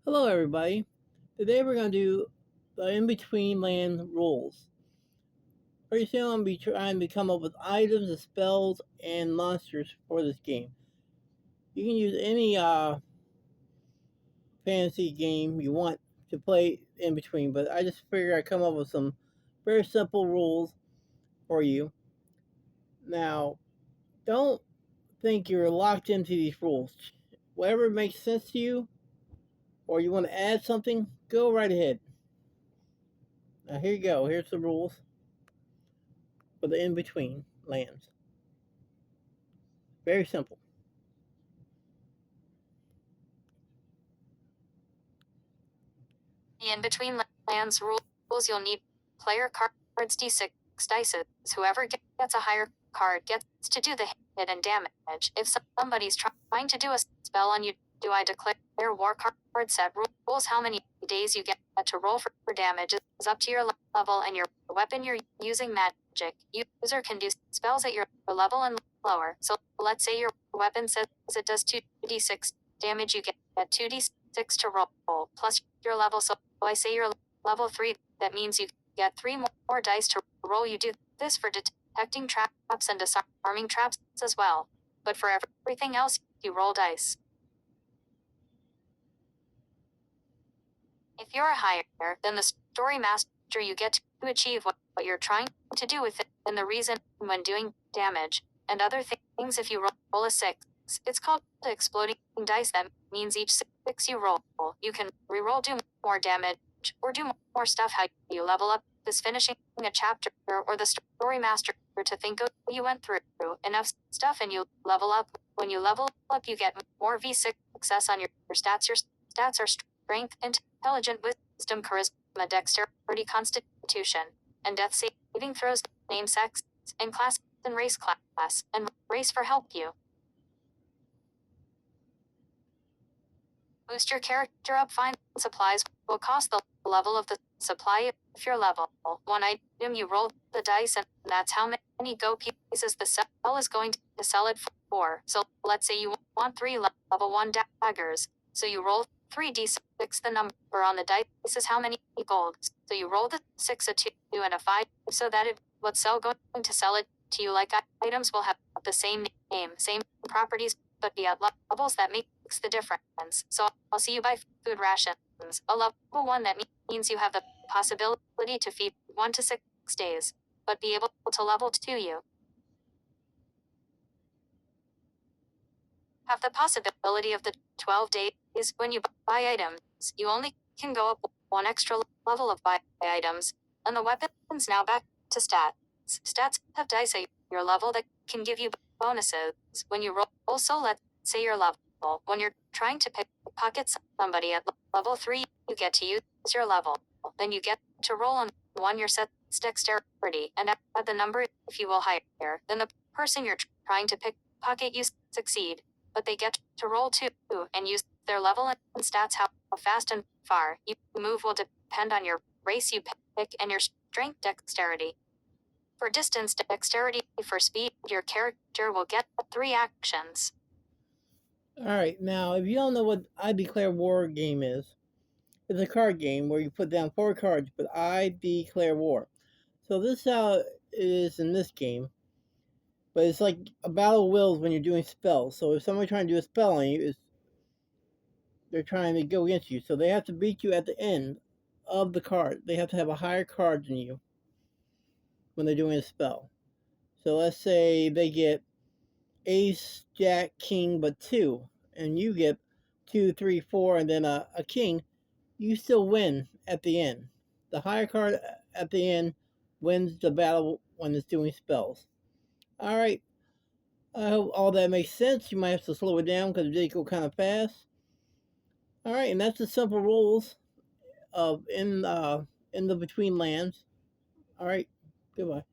Hello everybody. Today we're going to do the in-between land rules. Pretty soon I'm going to be trying to come up with items, spells, and monsters for this game. You can use any fantasy game you want to play in between, but I just figured I'd come up with some very simple rules for you. Now, don't think you're locked into these rules. Whatever makes sense to you, or you want to add something, go right ahead. Now here you go. Here's the rules for the in-between lands. Very simple. The in-between lands rules, you'll need player cards d6 dices. Whoever gets a higher card gets to do the hit and damage. If somebody's trying to do a spell on you, do I declare war card set rules. How many days you get to roll for damage is up to your level and your weapon you're using. Magic user can do spells at your level and lower. So let's say your weapon says it does 2d6 damage. You get 2d6 to roll plus your level. So I say you're level 3. That means you get 3 more dice to roll. You do this for detecting traps and disarming traps as well. But for everything else, you roll dice. If you're higher than the story master, you get to achieve what you're trying to do with it, and the reason when doing damage and other things. If you roll a 6, it's called exploding dice. That means each 6 you roll, you can reroll, do more damage, or do more stuff. How you level up is finishing a chapter or the story master to think you went through enough stuff and you level up. When you level up, you get more V6 success on your stats. Your stats are strength, intelligent, wisdom, charisma, dexterity, constitution, and death saving throws. Name, sex, and class, and race class, and race for help you. Boost your character up. Find supplies will cost the level of the supply. If you're level 1 item, you roll the dice, and that's how many go pieces the sell is going to sell it for. So let's say you want 3 level 1 daggers. So you roll 3d6. The number on the dice is how many gold. So you roll the 6, a 2, and a 5, so that it what's sell going to sell it to you. Like items will have the same name, same properties, but be at levels that makes the difference. So I'll see you buy food rations. A level 1, that means you have the possibility to feed 1 to 6 days, but be able to level 2 you have the possibility of the 12 days. When you buy items, you only can go up 1 extra level of buy items, and the weapons now back to stats. Stats have dice at your level that can give you bonuses when you roll. So let's say your level. When you're trying to pickpocket somebody at level 3, you get to use your level. Then you get to roll on 1 your set's dexterity and add the number. If you will higher than the person you're trying to pickpocket, you succeed. But they get to roll 2 and use their level and stats. How fast and far you move will depend on your race you pick and your strength dexterity. For distance dexterity, for speed, your character will get 3 actions. Alright, now if you don't know what I Declare War game is, it's a card game where you put down 4 cards, but I declare war. So this is how it is in this game. But it's like a battle of wills when you're doing spells. So if somebody's trying to do a spell on you, they're trying to go against you. So they have to beat you at the end of the card. They have to have a higher card than you when they're doing a spell. So let's say they get ace, jack, king, but 2, and you get 2, 3, 4, and then a king. You still win at the end. The higher card at the end wins the battle when it's doing spells. Alright, I hope all that makes sense. You might have to slow it down because it did go kind of fast. Alright, and that's the simple rules of in the between lands. Alright, goodbye.